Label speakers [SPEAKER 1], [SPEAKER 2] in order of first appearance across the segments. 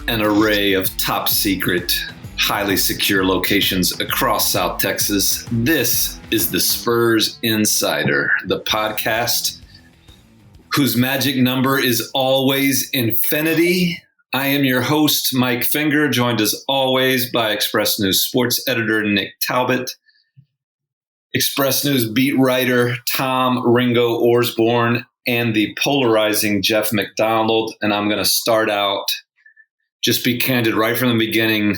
[SPEAKER 1] an array of top secret, highly secure locations across South Texas. This is the Spurs Insider, the podcast whose magic number is always infinity. I am your host, Mike Finger, joined as always by Express News sports editor Nick Talbot, Express News beat writer Tom Ringo Orsborn, and the polarizing Jeff McDonald. And I'm going to start out, just be candid right from the beginning.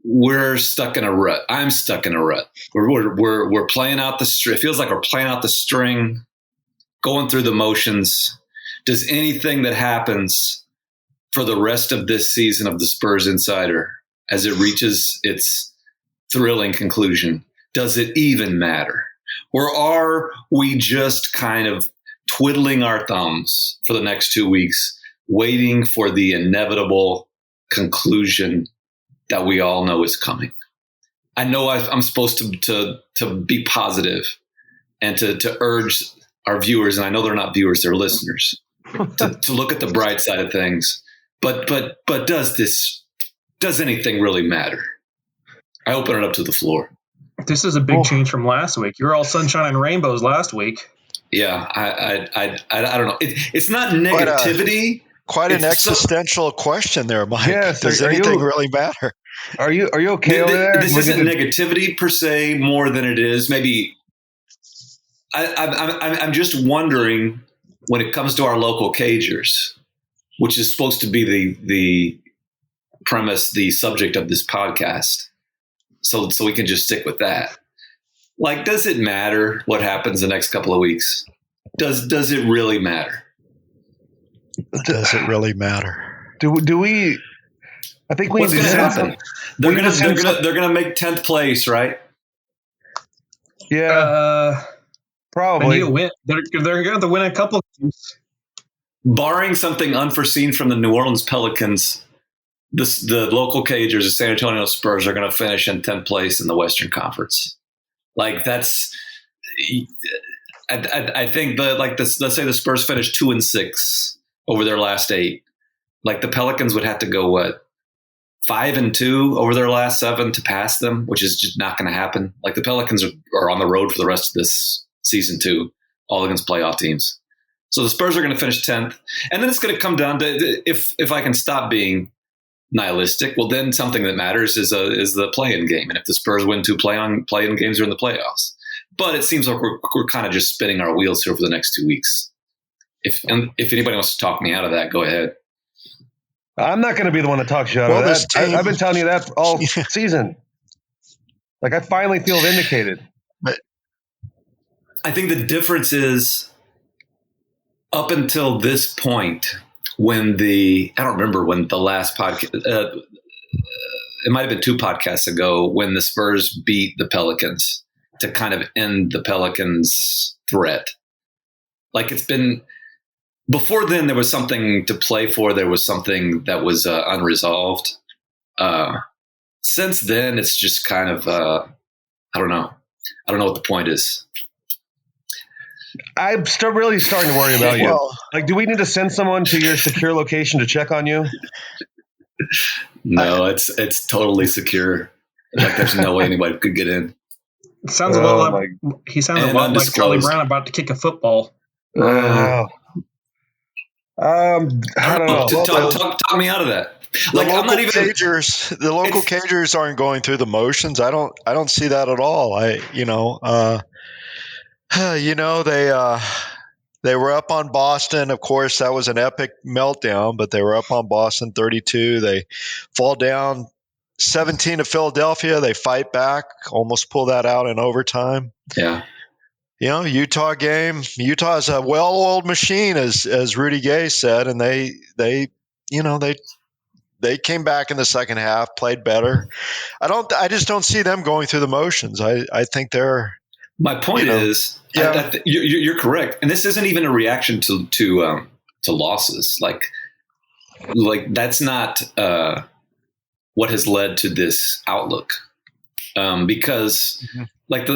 [SPEAKER 1] We're stuck in a rut. I'm stuck in a rut. We're playing out the string. It feels like we're playing out the string, going through the motions. Does anything that happens for the rest of this season of the Spurs Insider, as it reaches its thrilling conclusion, does it even matter? Or are we just kind of twiddling our thumbs for the next 2 weeks, waiting for the inevitable conclusion that we all know is coming? I know I'm supposed to be positive and to urge our viewers, and I know they're not viewers, they're listeners, to look at the bright side of things. But does anything really matter? I open it up to the floor.
[SPEAKER 2] This is a big change from last week. You were all sunshine and rainbows last week.
[SPEAKER 1] Yeah, I don't know. It's not negativity.
[SPEAKER 3] Quite an existential question there, Mike. Yes, does anything really matter?
[SPEAKER 2] Are you okay over there?
[SPEAKER 1] This isn't negativity per se, more than it is maybe. I'm just wondering, when it comes to our local cagers, which is supposed to be the premise, the subject of this podcast. So we can just stick with that. Like, does it matter what happens the next couple of weeks? Does it really matter?
[SPEAKER 3] Does it really matter?
[SPEAKER 2] Do we? I think we.
[SPEAKER 1] What's going to happen? They're gonna make 10th place, right?
[SPEAKER 2] Yeah, probably. They're going to have to win a couple of games.
[SPEAKER 1] Barring something unforeseen from the New Orleans Pelicans, the local cagers, the San Antonio Spurs, are going to finish in 10th place in the Western Conference. Like, that's, I think let's say the Spurs finish 2-6 over their last 8. Like, the Pelicans would have to go 5-2 over their last 7 to pass them, which is just not going to happen. Like, the Pelicans are on the road for the rest of this season too, all against playoff teams. So the Spurs are going to finish 10th, and then it's going to come down to if I can stop being nihilistic, well, then something that matters is the play-in game, and if the Spurs win 2 play-in games, are in the playoffs. But it seems like we're kind of just spinning our wheels here for the next 2 weeks. If anybody wants to talk me out of that, go ahead.
[SPEAKER 4] I'm not going to be the one that talks you out of that. I've been telling you that all season. Like, I finally feel vindicated.
[SPEAKER 3] But
[SPEAKER 1] I think the difference is, up until this point, when I don't remember when the last podcast, it might have been 2 podcasts ago, when the Spurs beat the Pelicans to kind of end the Pelicans' threat. Like, it's been, before then, there was something to play for. There was something that was unresolved. Since then, it's just kind of, I don't know. I don't know what the point is.
[SPEAKER 4] I'm really starting to worry about you. Like, do we need to send someone to your secure location to check on you?
[SPEAKER 1] No, it's totally secure. Like, there's no way anybody could get in.
[SPEAKER 2] It sounds a lot like he sounds a lot like Charlie Brown about to kick a football.
[SPEAKER 4] I don't know.
[SPEAKER 1] Talk me out of that. Like, I'm not even
[SPEAKER 3] the local cagers aren't going through the motions. I don't see that at all. They were up on Boston. Of course, that was an epic meltdown, but they were up on Boston 32. They fall down 17 to Philadelphia. They fight back, almost pull that out in overtime.
[SPEAKER 1] Yeah.
[SPEAKER 3] Utah game. Utah is a well-oiled machine, as Rudy Gay said, and they came back in the second half, played better. I just don't see them going through the motions. I think they're.
[SPEAKER 1] My point is, you're correct, and this isn't even a reaction to losses. Like that's not what has led to this outlook, because like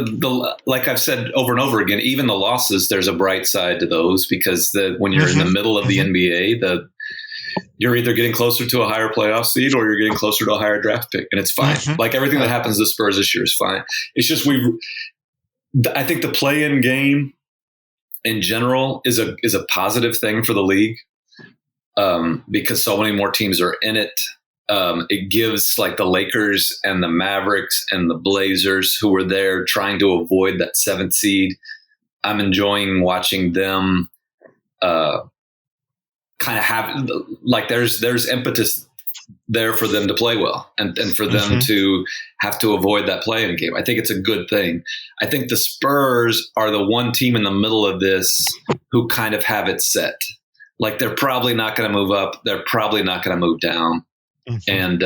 [SPEAKER 1] like I've said over and over again, even the losses, there's a bright side to those, because when you're in the middle of the NBA, you're either getting closer to a higher playoff seed or you're getting closer to a higher draft pick, and it's fine.
[SPEAKER 3] Mm-hmm.
[SPEAKER 1] Like everything that happens to the Spurs this year is fine. It's just I think the play-in game in general is a positive thing for the league because so many more teams are in it. It gives like the Lakers and the Mavericks and the Blazers who were there trying to avoid that 7th seed. I'm enjoying watching them kind of have like there's impetus there for them to play well and for them to have to avoid that play-in game. I think it's a good thing. I think the Spurs are the one team in the middle of this who kind of have it set. Like they're probably not going to move up. They're probably not going to move down. And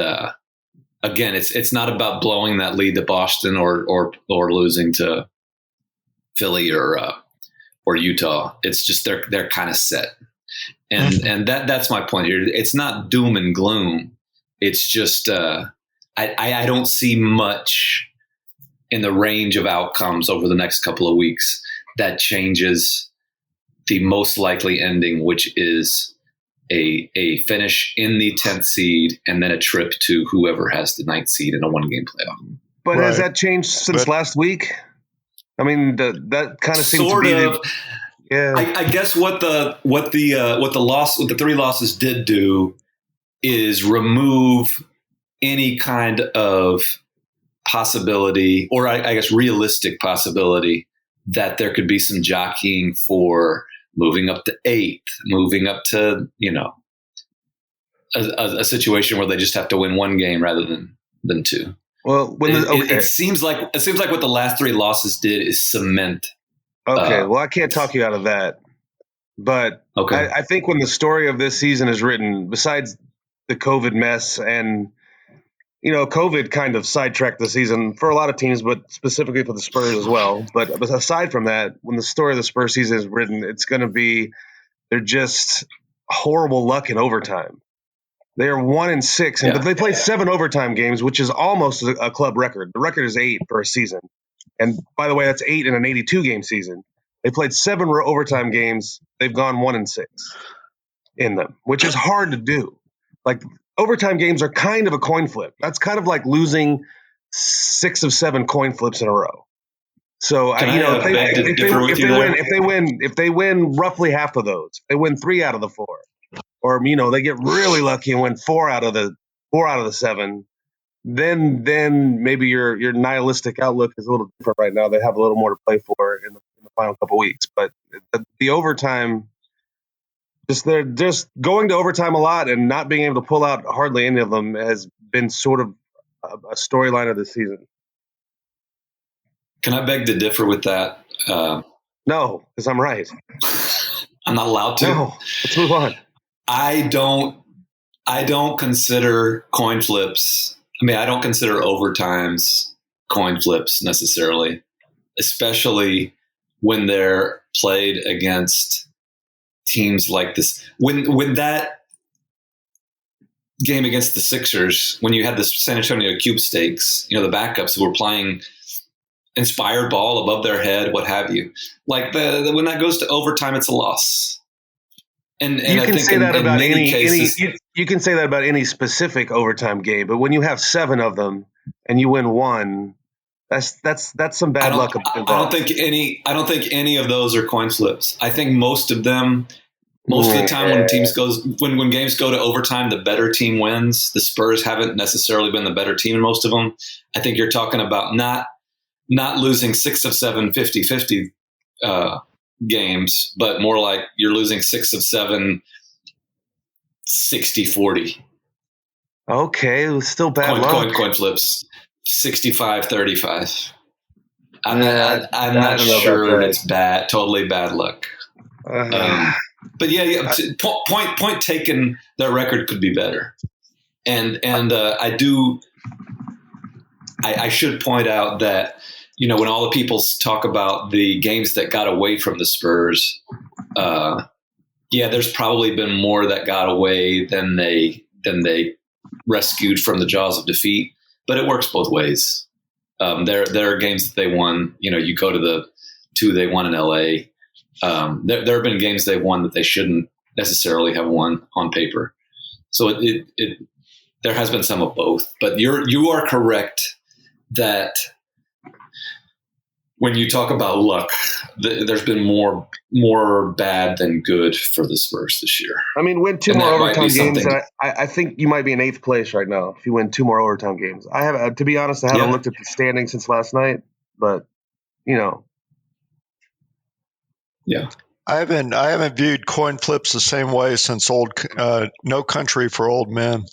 [SPEAKER 1] again, it's not about blowing that lead to Boston or losing to Philly or Utah. It's just they're kind of set. And that's my point here. It's not doom and gloom. It's just I don't see much in the range of outcomes over the next couple of weeks that changes the most likely ending, which is a finish in the 10th seed and then a trip to whoever has the 9th seed in a 1-game playoff.
[SPEAKER 4] But has that changed since last week? I mean, that kind of seems
[SPEAKER 1] sort
[SPEAKER 4] to be
[SPEAKER 1] of. Yeah. I guess what the 3 losses did do is remove any kind of possibility, or I guess realistic possibility, that there could be some jockeying for moving up to 8th, moving up to a situation where they just have to win 1 game rather than 2.
[SPEAKER 4] Well,
[SPEAKER 1] it seems like what the last 3 losses did is cement.
[SPEAKER 4] Okay, well, I can't talk you out of that, but I think when the story of this season is written, besides the COVID mess and COVID kind of sidetracked the season for a lot of teams, but specifically for the Spurs as well. But aside from that, when the story of the Spurs season is written, it's going to be they're just horrible luck in overtime. They are 1-6, but they played 7 overtime games, which is almost a club record. The record is 8 for a season. And by the way, that's 8 in an 82-game season. They played 7 overtime games. They've gone 1-6 in them, which is hard to do. Like overtime games are kind of a coin flip. That's kind of like losing 6 of 7 coin flips in a row. So if they win roughly half of those, they win 3 out of the 4, or they get really lucky and win 4 out of the 7. Then maybe your nihilistic outlook is a little different right now. They have a little more to play for in the final couple of weeks. But the overtime, they're just going to overtime a lot and not being able to pull out hardly any of them has been sort of a storyline of the season.
[SPEAKER 1] Can I beg to differ with that?
[SPEAKER 3] No, because I'm right.
[SPEAKER 1] I'm not allowed to.
[SPEAKER 3] No, let's move on.
[SPEAKER 1] I don't consider coin flips. I mean, I don't consider overtimes coin flips necessarily, especially when they're played against teams like this. When that game against the Sixers, when you had the San Antonio Cube Stakes, the backups who were playing inspired ball above their head, what have you. Like when that goes to overtime, it's a loss. And you can say that about
[SPEAKER 3] you can say that about any specific overtime game, but when you have 7 of them and you win 1, that's some bad luck.
[SPEAKER 1] I don't think any of those are coin flips. I think most of them, most of the time when games go to overtime, the better team wins. The Spurs haven't necessarily been the better team in most of them. I think you're talking about not losing 6 of 7 50-50 games, but more like you're losing 6 of 7 60-40.
[SPEAKER 3] Okay, it was still bad luck.
[SPEAKER 1] Coin flips 65-35. I'm not sure it's bad, totally bad luck. But point taken. Their record could be better, and I should point out that when all the people talk about the games that got away from the Spurs, there's probably been more that got away than they rescued from the jaws of defeat. But it works both ways. There are games that they won. You go to the 2 they won in LA. There have been games they won that they shouldn't necessarily have won on paper. So there has been some of both, but you are correct that when you talk about luck, there's been more bad than good for the Spurs this year.
[SPEAKER 4] I mean, win 2 more overtime games, and I think you might be in 8th place right now if you win 2 more overtime games. I have, to be honest, I haven't looked at the standings since last night, but Yeah.
[SPEAKER 3] I haven't viewed coin flips the same way since No Country for Old Men.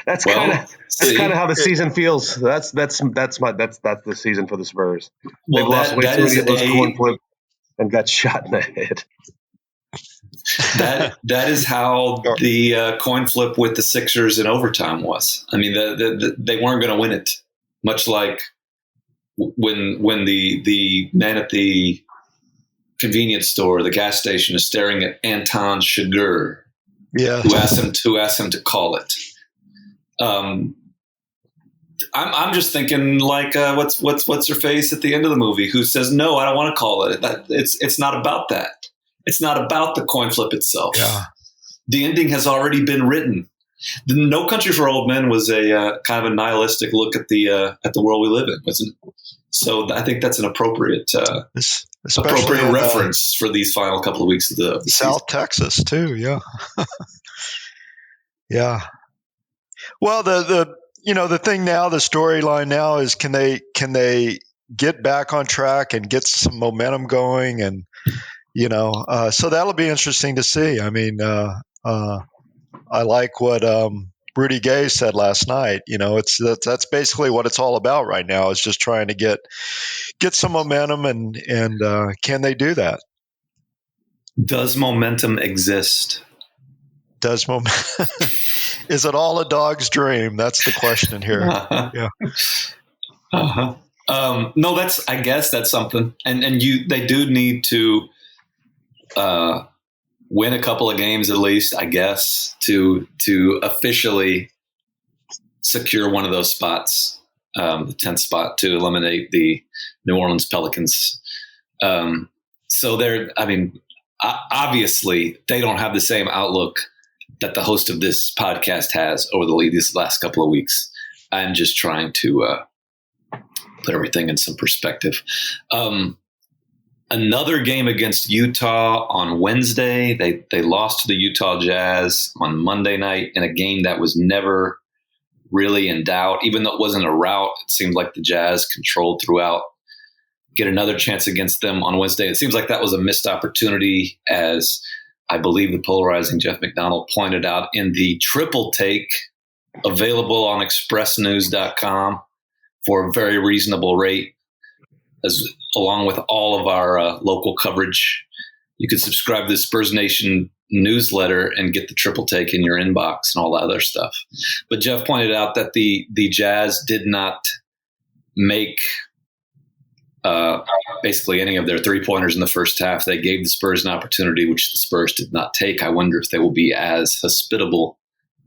[SPEAKER 4] That's kind of how the season feels. That's the season for the Spurs. They've lost way too many of those coin flips and got shot in the head.
[SPEAKER 1] That is how the coin flip with the Sixers in overtime was. I mean, they weren't going to win it, much like when the man at the convenience store, the gas station, is staring at Anton Chigurh, who asked him to call it. I'm just thinking like what's her face at the end of the movie who says no, I don't want to call it. It's not about that. It's not about the coin flip itself.
[SPEAKER 3] Yeah.
[SPEAKER 1] The ending has already been written. The No Country for Old Men was a kind of a nihilistic look at the world we live in, wasn't it? So I think that's an appropriate reference for these final couple of weeks of the
[SPEAKER 3] South
[SPEAKER 1] season.
[SPEAKER 3] Texas too. Yeah. Yeah. Well, the thing now, the storyline now is can they get back on track and get some momentum going, and so that'll be interesting to see. I mean, I like what Rudy Gay said last night. That's basically what it's all about right now, is just trying to get some momentum, and can they do that?
[SPEAKER 1] Does momentum exist?
[SPEAKER 3] Is it all a dog's dream? That's the question here.
[SPEAKER 1] Uh-huh.
[SPEAKER 3] Yeah.
[SPEAKER 1] Uh-huh. No, I guess that's something. And they do need to win a couple of games at least, I guess, to officially secure one of those spots, the 10th spot, to eliminate the New Orleans Pelicans. So obviously they don't have the same outlook that the host of this podcast has over these last couple of weeks. I'm just trying to put everything in some perspective. Another game against Utah on Wednesday. They lost to the Utah Jazz on Monday night in a game that was never really in doubt. Even though it wasn't a rout, it seemed like the Jazz controlled throughout. Get another chance against them on Wednesday. It seems like that was a missed opportunity, as I believe the polarizing Jeff McDonald pointed out in the triple take available on expressnews.com for a very reasonable rate, along with all of our local coverage. You can subscribe to the Spurs Nation newsletter and get the triple take in your inbox and all that other stuff. But Jeff pointed out that the Jazz did not make basically any of their three-pointers in the first half. They gave the Spurs an opportunity, which the Spurs did not take. I wonder if they will be as hospitable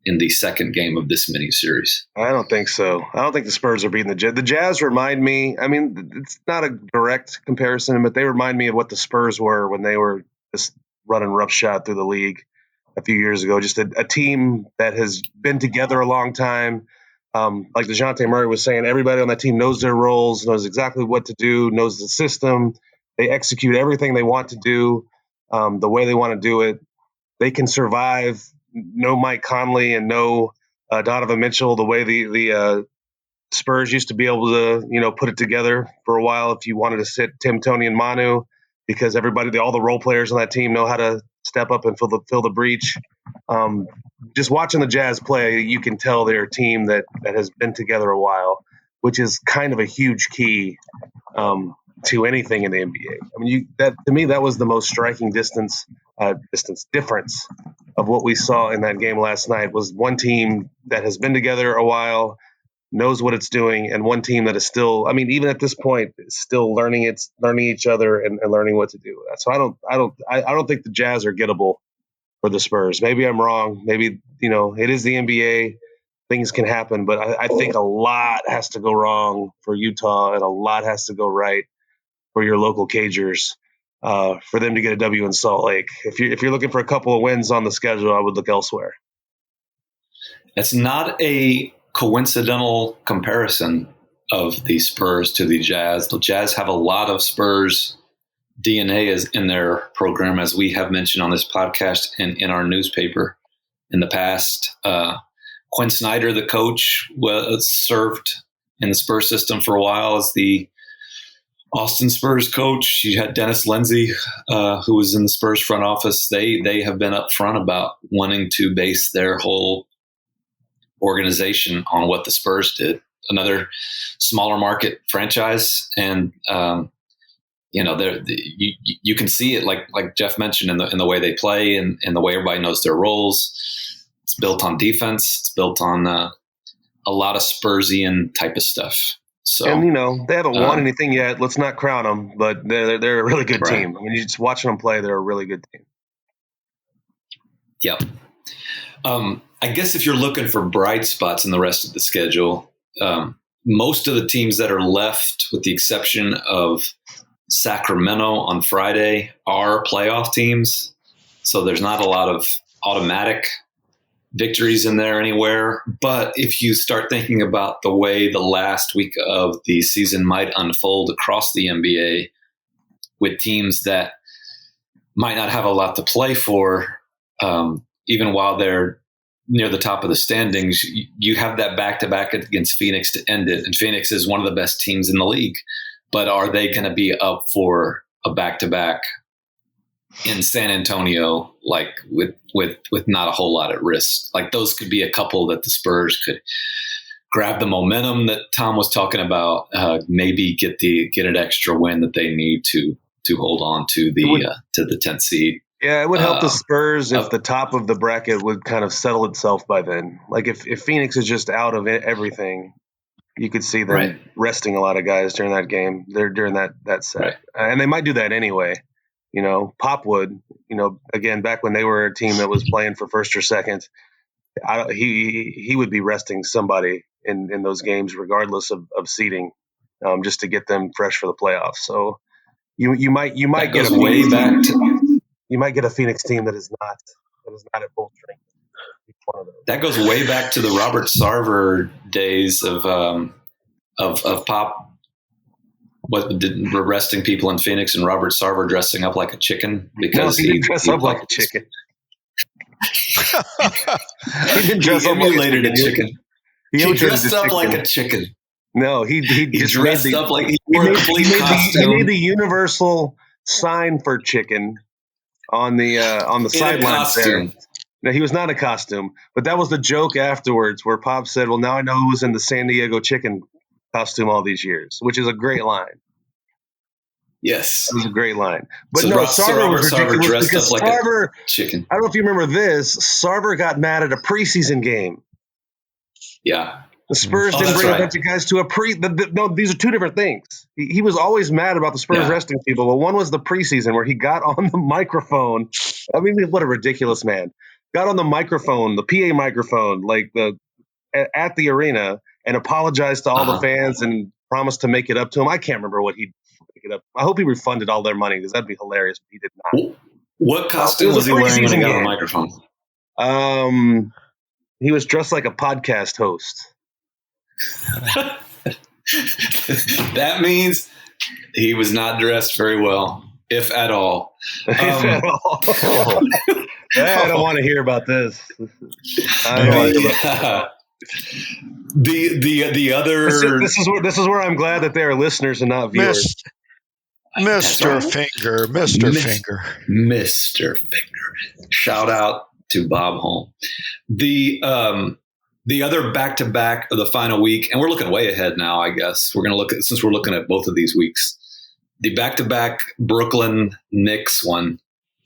[SPEAKER 1] in the second game of this mini-series.
[SPEAKER 4] I don't think so. I don't think the Spurs are beating the Jazz. The Jazz remind me, I mean, it's not a direct comparison, but they remind me of what the Spurs were when they were just running roughshod through the league a few years ago. Just a team that has been together a long time. Like DeJounte Murray was saying, everybody on that team knows their roles, knows exactly what to do, knows the system. They execute everything they want to do the way they want to do it. They can survive no Mike Conley and no Donovan Mitchell the way the Spurs used to be able to, put it together for a while if you wanted to sit Tim, Tony, and Manu, because all the role players on that team know how to step up and fill the breach. Just watching the Jazz play, you can tell they're a team that has been together a while, which is kind of a huge key to anything in the NBA. I mean, to me, that was the most striking difference of what we saw in that game last night. Was one team that has been together a while, knows what it's doing, and one team that is still, I mean, even at this point, is still learning each other and learning what to do. So I don't think the Jazz are gettable for the Spurs. Maybe I'm wrong. Maybe, it is the NBA. Things can happen, but I think a lot has to go wrong for Utah and a lot has to go right for your local Cagers for them to get a W in Salt Lake. If you're looking for a couple of wins on the schedule, I would look elsewhere.
[SPEAKER 1] It's not a coincidental comparison of the Spurs to the Jazz. The Jazz have a lot of Spurs DNA is in their program, as we have mentioned on this podcast and in our newspaper in the past. Quinn Snyder, the coach, served in the Spurs system for a while as the Austin Spurs coach. You had Dennis Lindsey, who was in the Spurs front office. They have been upfront about wanting to base their whole organization on what the Spurs did. Another smaller market franchise, and you can see it like Jeff mentioned in the way they play and the way everybody knows their roles. It's built on defense. It's built on a lot of Spursian type of stuff. So,
[SPEAKER 4] and they haven't won anything yet. Let's not crown them, but they're a really good team. I mean, you just watching them play, they're a really good team.
[SPEAKER 1] Yep. I guess if you're looking for bright spots in the rest of the schedule, most of the teams that are left, with the exception of Sacramento on Friday, are playoff teams. So there's not a lot of automatic victories in there anywhere. But if you start thinking about the way the last week of the season might unfold across the NBA, with teams that might not have a lot to play for, even while they're near the top of the standings, you have that back-to-back against Phoenix to end it. And Phoenix is one of the best teams in the league. But are they going to be up for a back-to-back in San Antonio, like with not a whole lot at risk? Like, those could be a couple that the Spurs could grab the momentum that Tom was talking about, maybe get an extra win that they need to hold on to the 10th seed.
[SPEAKER 4] Yeah, it would help the Spurs if the top of the bracket would kind of settle itself by then. Like if Phoenix is just out of everything, you could see them resting a lot of guys during that game. They're during that set, and they might do that anyway. Pop would. Again, back when they were a team that was playing for first or second, he would be resting somebody in those games, regardless of seeding, just to get them fresh for the playoffs. So you might get a way back. You might get a Phoenix team that is not at full strength.
[SPEAKER 1] That goes way back to the Robert Sarver days of Pop. Arresting people in Phoenix, and Robert Sarver dressing up like a chicken because
[SPEAKER 4] he didn't dress up like a chicken. He didn't dress up like a chicken.
[SPEAKER 1] He dressed up like a chicken.
[SPEAKER 4] No, he dressed
[SPEAKER 1] up like he wore a complete costume.
[SPEAKER 4] He made the universal sign for chicken on the sideline there. No, he was not a costume, but that was the joke afterwards where Pop said, well, now I know who was in the San Diego chicken costume all these years, which is a great line.
[SPEAKER 1] Yes.
[SPEAKER 4] It was a great line. But so Sarver was ridiculous because like Sarver,
[SPEAKER 1] chicken.
[SPEAKER 4] I don't know if you remember this, Sarver got mad at a preseason game.
[SPEAKER 1] Yeah.
[SPEAKER 4] The Spurs didn't bring a bunch of guys to a no, these are two different things. He was always mad about the Spurs resting people. Well, one was the preseason where he got on the microphone. I mean, what a ridiculous man. Got on the microphone, the PA microphone, at the arena, and apologized to all the fans and promised to make it up to him. I can't remember what he make it up. I hope he refunded all their money because that'd be hilarious, but he did not.
[SPEAKER 1] What costume was he wearing when he got on the microphone?
[SPEAKER 4] He was dressed like a podcast host.
[SPEAKER 1] That means he was not dressed very well, if at all.
[SPEAKER 4] I don't want to hear about this.
[SPEAKER 1] The other
[SPEAKER 4] this is where I'm glad that they are listeners and not viewers.
[SPEAKER 3] Mr. Finger.
[SPEAKER 1] Shout out to Bob Holm. The other back-to-back of the final week, and we're looking way ahead now, I guess. We're going to since we're looking at both of these weeks, the back-to-back Brooklyn Knicks one.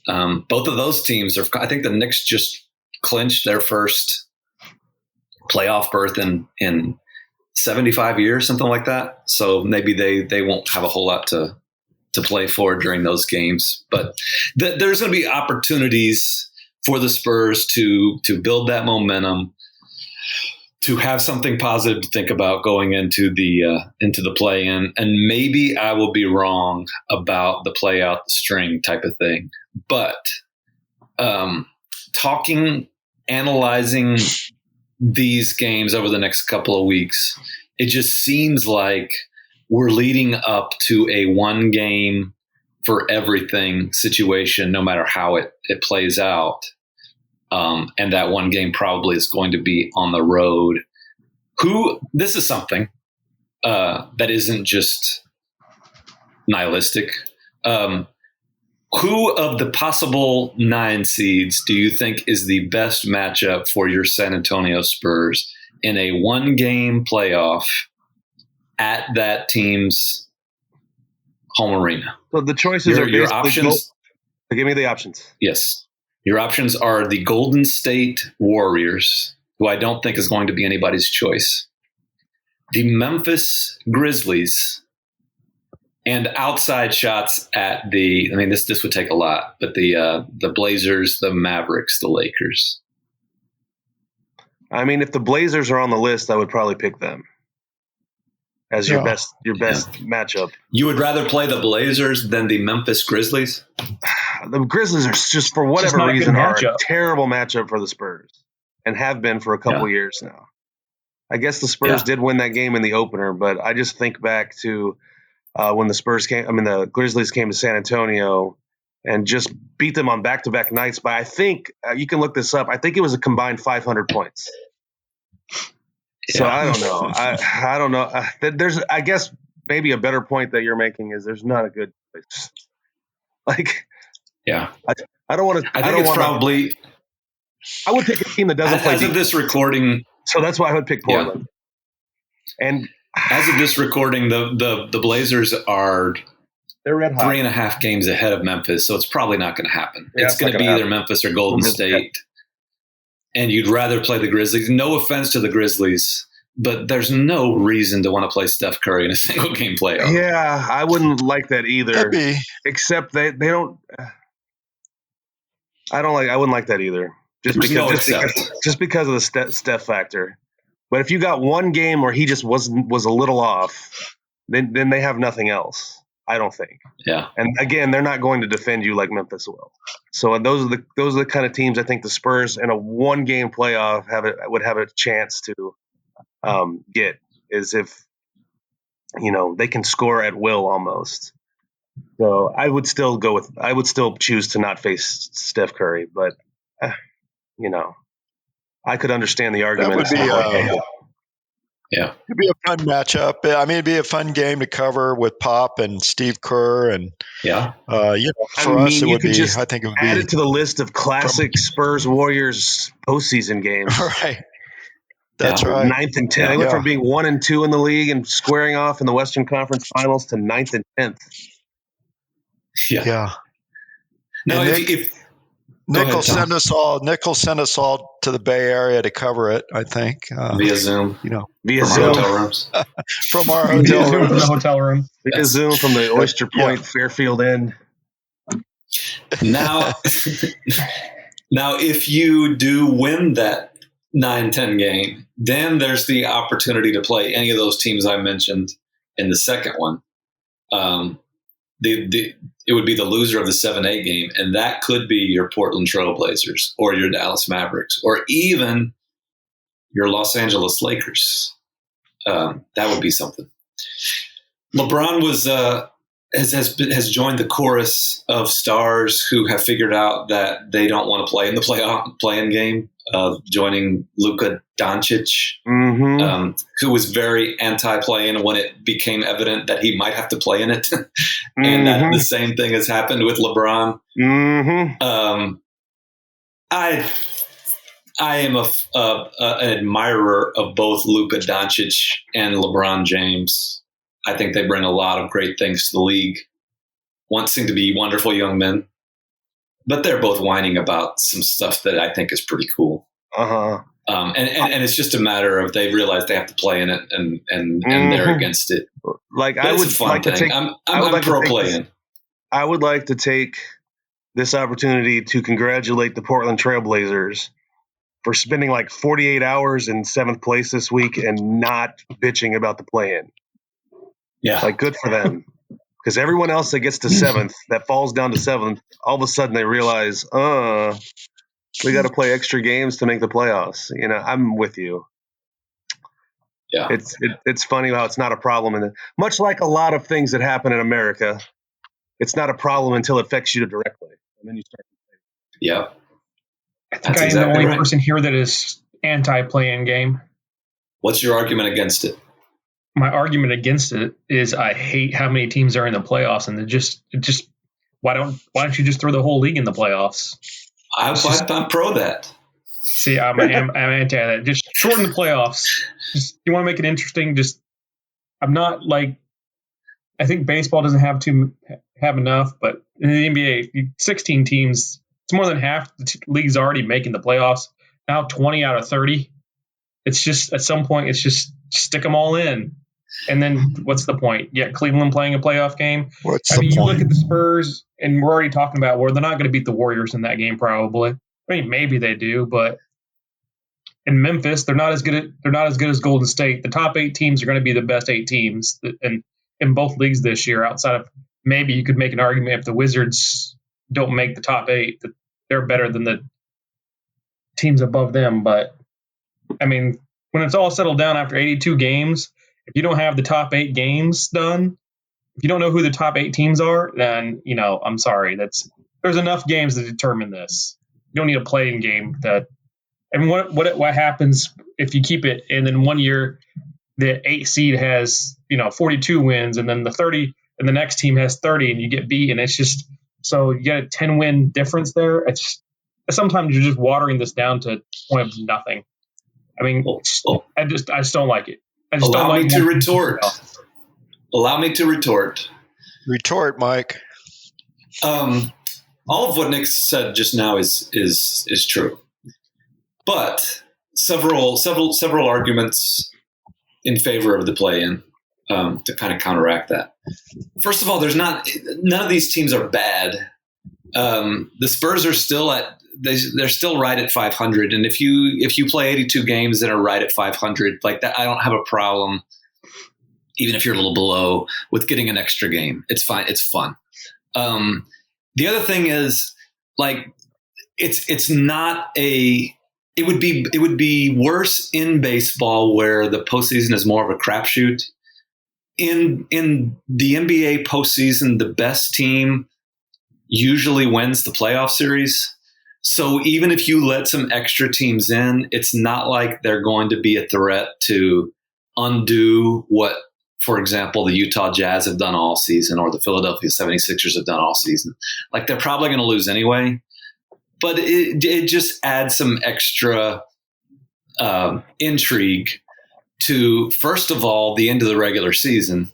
[SPEAKER 1] Both of those teams I think the Knicks just clinched their first playoff berth in 75 years, something like that. So maybe they won't have a whole lot to play for during those games. But there's going to be opportunities for the Spurs to build that momentum, to have something positive to think about going into the play-in, and maybe I will be wrong about the play out the string type of thing. But analyzing these games over the next couple of weeks, it just seems like we're leading up to a one game for everything situation, no matter how it plays out. And that one game probably is going to be on the road. This is something that isn't just nihilistic. Who of the possible 9 seeds do you think is the best matchup for your San Antonio Spurs in a one-game playoff at that team's home arena?
[SPEAKER 4] So the choices are
[SPEAKER 1] your options.
[SPEAKER 4] Give me the options.
[SPEAKER 1] Yes. Your options are the Golden State Warriors, who I don't think is going to be anybody's choice, the Memphis Grizzlies, and outside shots at this would take a lot, but the Blazers, the Mavericks, the Lakers.
[SPEAKER 4] I mean, if the Blazers are on the list, I would probably pick them as your best matchup.
[SPEAKER 1] You would rather play the Blazers than the Memphis Grizzlies?
[SPEAKER 4] The Grizzlies are just, for whatever reason, are a terrible matchup for the Spurs and have been for a couple years now. I guess the Spurs did win that game in the opener, but I just think back to when the Grizzlies came to San Antonio and just beat them on back-to-back nights by, I think, you can look this up, I think it was a combined 500 points. So I don't know. I don't know. There's, I guess, maybe a better point that you're making is there's not a good place. Like, I don't want to.
[SPEAKER 1] I think it's probably.
[SPEAKER 4] I would pick a team that doesn't play.
[SPEAKER 1] As of this recording,
[SPEAKER 4] so that's why I would pick Portland. Yeah. And
[SPEAKER 1] as of this recording, the Blazers are
[SPEAKER 4] they're red hot.
[SPEAKER 1] 3.5 games ahead of Memphis, so it's probably not going to happen. Yeah, it's going to be either Memphis or Golden State. And you'd rather play the Grizzlies. No offense to the Grizzlies, but there's no reason to want to play Steph Curry in a single game playoff.
[SPEAKER 4] Yeah, I wouldn't like that either. Except they don't. I wouldn't like that either. Just because of the Steph factor. But if you got one game where he just was a little off, then they have nothing else. I don't think.
[SPEAKER 1] Yeah.
[SPEAKER 4] And again, they're not going to defend you like Memphis will. So those are the kind of teams I think the Spurs in a one game playoff would have a chance to get, is if they can score at will almost. So I would still choose to not face Steph Curry, but I could understand the argument.
[SPEAKER 3] That would be it'd be a fun matchup. I mean, it'd be a fun game to cover with Pop and Steve Kerr, and for us, it would be. I think it would be
[SPEAKER 4] added to the list of classic Spurs Warriors postseason games.
[SPEAKER 3] Right. That's right.
[SPEAKER 4] 9th and 10th. They went from being 1 and 2 in the league and squaring off in the Western Conference Finals to 9th and 10th.
[SPEAKER 1] Yeah.
[SPEAKER 3] No, Nick will send us all to the Bay Area to cover it, I think.
[SPEAKER 1] Via Zoom.
[SPEAKER 4] Via Zoom.
[SPEAKER 1] Hotel rooms.
[SPEAKER 3] From our hotel room.
[SPEAKER 2] From the hotel room.
[SPEAKER 4] Via Zoom from the Oyster Point Fairfield Inn.
[SPEAKER 1] Now, if you do win that 9-10 game, then there's the opportunity to play any of those teams I mentioned in the second one. It would be the loser of the 7-8 game, and that could be your Portland Trail Blazers or your Dallas Mavericks or even your Los Angeles Lakers. That would be something. LeBron has joined the chorus of stars who have figured out that they don't want to play in the play-in game, joining Luka Doncic, who was very anti-play-in when it became evident that he might have to play in it. And that the same thing has happened with LeBron. I am an admirer of both Luka Doncic and LeBron James. I think they bring a lot of great things to the league. One seem to be wonderful young men, but they're both whining about some stuff that I think is pretty cool. And it's just a matter of they realize they have to play in it, and they're against it.
[SPEAKER 4] Like I would like to take.
[SPEAKER 1] I'm pro play-in.
[SPEAKER 4] I would like to take this opportunity to congratulate the Portland Trail Blazers for spending like 48 hours in 7th place this week and not bitching about the play-in.
[SPEAKER 1] Yeah.
[SPEAKER 4] Like, good for them. Because everyone else that gets to 7th, that falls down to 7th, all of a sudden they realize, we got to play extra games to make the playoffs. You know, I'm with you.
[SPEAKER 1] Yeah.
[SPEAKER 4] It's funny how it's not a problem. And much like a lot of things that happen in America, it's not a problem until it affects you directly. And then you start.
[SPEAKER 1] Yeah.
[SPEAKER 2] I think I am the only person here that is anti-play-in game.
[SPEAKER 1] What's your argument against it?
[SPEAKER 2] My argument against it is I hate how many teams are in the playoffs, and it just why don't you just throw the whole league in the playoffs?
[SPEAKER 1] I'm pro that.
[SPEAKER 2] See, I'm anti that. Just shorten the playoffs. You want to make it interesting. I'm not like. I think baseball doesn't have enough, but in the NBA, 16 teams. It's more than half the leagues already making the playoffs. Now 20 out of 30. It's just at some point, it's just stick them all in. And then what's the point? Yeah, Cleveland playing a playoff game. You look at the Spurs, and we're already talking about where they're not going to beat the Warriors in that game probably. I mean, maybe they do, but in Memphis, they're not as good as Golden State. The top 8 teams are going to be the best 8 teams in both leagues this year. Outside of maybe you could make an argument if the Wizards don't make the top 8 that they're better than the teams above them. But I mean, when it's all settled down after 82 games, if you don't have the top 8 games done, if you don't know who the top 8 teams are, then, you know, I'm sorry. There's enough games to determine this. You don't need a play-in game what happens if you keep it and then one year the 8 seed has, 42 wins and then the 30 and the next team has 30 and you get beat, and it's just so you get a 10-win difference there. Sometimes you're just watering this down to a point of nothing. I mean, I just don't like it.
[SPEAKER 1] Allow me to retort. Allow me to retort.
[SPEAKER 3] Retort, Mike.
[SPEAKER 1] All of what Nick said just now is true, but several arguments in favor of the play-in to kind of counteract that. First of all, none of these teams are bad. The Spurs are still they're still right at 500, and if you play 82 games and are right at 500 like that, I don't have a problem. Even if you're a little below, with getting an extra game, it's fine. It's fun. The other thing is, like, it's not a. It would be worse in baseball where the postseason is more of a crapshoot. In the NBA postseason, the best team usually wins the playoff series. So even if you let some extra teams in, it's not like they're going to be a threat to undo what, for example, the Utah Jazz have done all season or the Philadelphia 76ers have done all season. Like, they're probably going to lose anyway, but it just adds some extra intrigue to, first of all, the end of the regular season,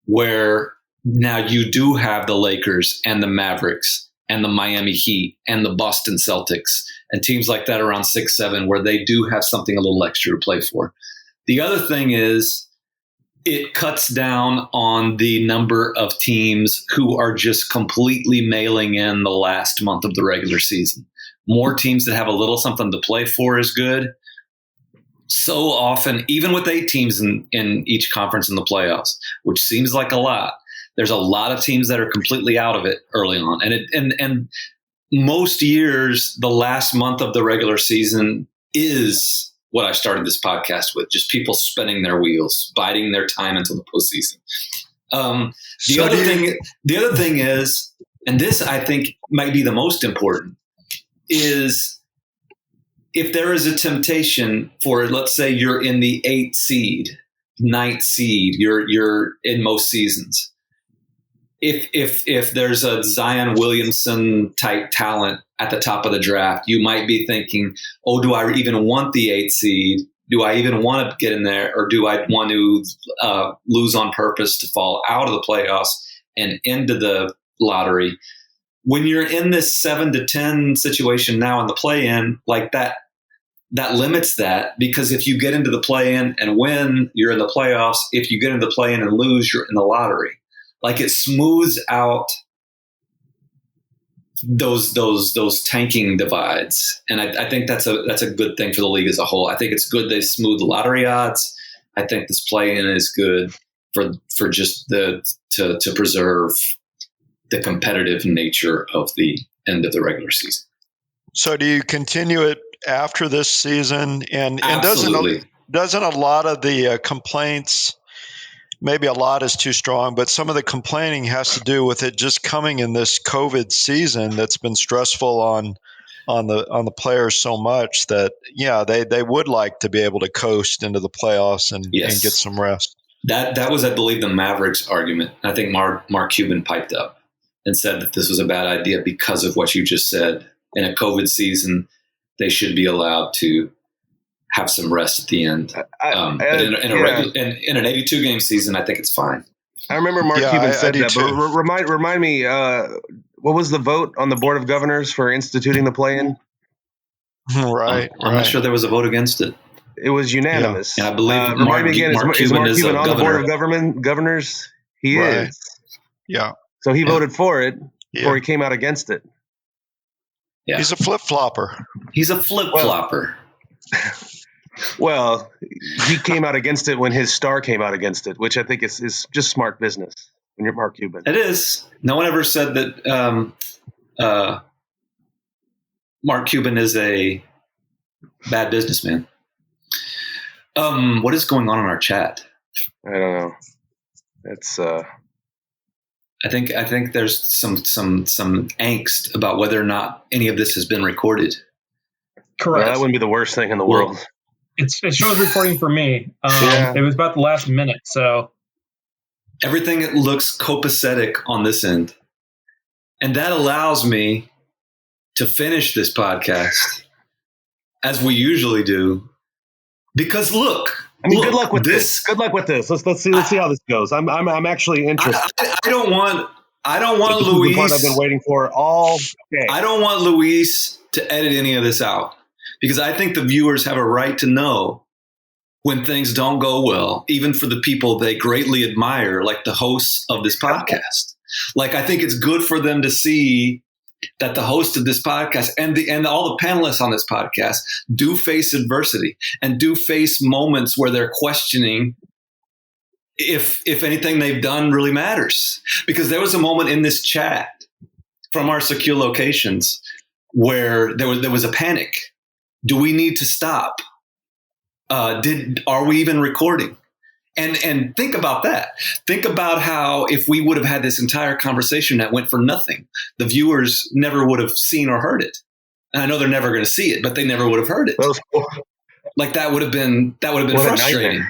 [SPEAKER 1] where now you do have the Lakers and the Mavericks and the Miami Heat and the Boston Celtics and teams like that around 6-7 where they do have something a little extra to play for. The other thing is it cuts down on the number of teams who are just completely mailing in the last month of the regular season. More teams that have a little something to play for is good. So often, even with 8 teams in each conference in the playoffs, which seems like a lot, there's a lot of teams that are completely out of it early on. And most years, the last month of the regular season is what I started this podcast with, just people spinning their wheels, biding their time until the postseason. The other thing is, and this I think might be the most important, is if there is a temptation for, let's say you're in the 8th seed, 9th seed, you're in most seasons. If there's a Zion Williamson type talent at the top of the draft, you might be thinking, oh, do I even want the 8th seed? Do I even want to get in there? Or do I want to lose on purpose to fall out of the playoffs and into the lottery? When you're in this 7-10 situation now in the play-in, like that limits that, because if you get into the play-in and win, you're in the playoffs. If you get into the play-in and lose, you're in the lottery. Like, it smooths out those tanking divides. And I think that's a good thing for the league as a whole. I think it's good they smooth the lottery odds. I think this play-in is good for just to preserve the competitive nature of the end of the regular season.
[SPEAKER 3] So do you continue it after this season? And
[SPEAKER 1] Absolutely.
[SPEAKER 3] doesn't a lot of the complaints, maybe a lot is too strong, but some of the complaining has to do with it just coming in this COVID season that's been stressful on the players so much that, they would like to be able to coast into the playoffs and get some rest.
[SPEAKER 1] That was, I believe, the Mavericks argument. I think Mark Cuban piped up and said that this was a bad idea because of what you just said. In a COVID season, they should be allowed to have some rest at the end. But in an 82-game season, I think it's fine.
[SPEAKER 4] I remember Mark Cuban said that. But remind me, what was the vote on the Board of Governors for instituting the play-in?
[SPEAKER 3] Right.
[SPEAKER 1] I'm not sure there was a vote against it.
[SPEAKER 4] It was unanimous.
[SPEAKER 1] Yeah. And I believe
[SPEAKER 4] remind me again, is Mark Cuban on the Board of Governors? He is.
[SPEAKER 3] Yeah.
[SPEAKER 4] So he voted for it before he came out against it.
[SPEAKER 3] Yeah. He's a flip-flopper.
[SPEAKER 4] Well, he came out against it when his star came out against it, which I think is just smart business when you're Mark Cuban.
[SPEAKER 1] It is. No one ever said that Mark Cuban is a bad businessman. What is going on in our chat?
[SPEAKER 4] I don't know. It's
[SPEAKER 1] I think there's some angst about whether or not any of this has been recorded.
[SPEAKER 2] Correct.
[SPEAKER 4] Well, that wouldn't be the worst thing in the world.
[SPEAKER 2] It shows recording for me. It was about the last minute, so
[SPEAKER 1] everything looks copacetic on this end, and that allows me to finish this podcast as we usually do. Because look,
[SPEAKER 4] good luck with this. Good luck with this. Let's see how this goes. I'm actually interested.
[SPEAKER 1] I don't want Luis.
[SPEAKER 4] I've been waiting for all day.
[SPEAKER 1] I don't want Luis to edit any of this out because I think the viewers have a right to know when things don't go well, even for the people they greatly admire, like the hosts of this podcast. Like, I think it's good for them to see that the host of this podcast and all the panelists on this podcast do face adversity and do face moments where they're questioning if anything they've done really matters. Because there was a moment in this chat from our secure locations where there was a panic. Do we need to stop? Are we even recording? And think about that. Think about how if we would have had this entire conversation that went for nothing, the viewers never would have seen or heard it. And I know they're never going to see it, but they never would have heard it. Like that would have been frustrating.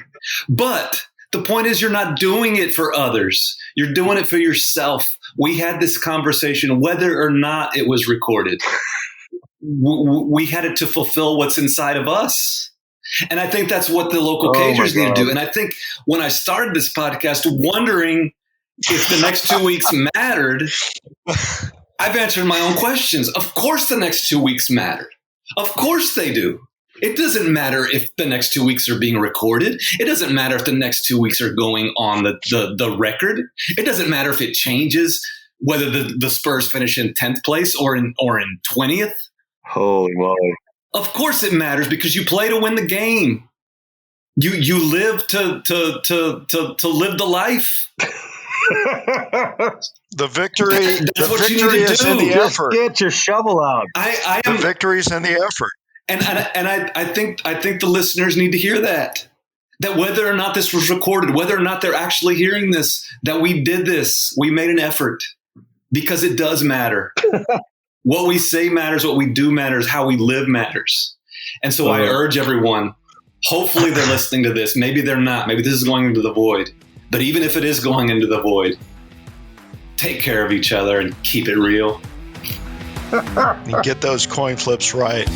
[SPEAKER 1] But the point is, you're not doing it for others. You're doing it for yourself. We had this conversation, whether or not it was recorded. We had it to fulfill what's inside of us. And I think that's what the local cagers need to do. And I think when I started this podcast wondering if the next 2 weeks mattered, I've answered my own questions. Of course the next 2 weeks mattered. Of course they do. It doesn't matter if the next 2 weeks are being recorded. It doesn't matter if the next 2 weeks are going on the record. It doesn't matter if it changes whether the Spurs finish in 10th place or in 20th.
[SPEAKER 4] Holy moly.
[SPEAKER 1] Of course it matters because you play to win the game. You live to live the life.
[SPEAKER 3] The victory.
[SPEAKER 1] That's what you
[SPEAKER 3] victory
[SPEAKER 1] need to
[SPEAKER 3] is
[SPEAKER 1] do.
[SPEAKER 3] in the
[SPEAKER 4] Just
[SPEAKER 3] effort.
[SPEAKER 4] get your shovel out.
[SPEAKER 3] The victory's in the effort.
[SPEAKER 1] And I think the listeners need to hear that whether or not this was recorded, whether or not they're actually hearing this, that we did this, we made an effort because it does matter. What we say matters, what we do matters, how we live matters. And so I urge everyone, hopefully they're listening to this. Maybe they're not. Maybe this is going into the void. But even if it is going into the void, take care of each other and keep it real.
[SPEAKER 3] And get those coin flips right.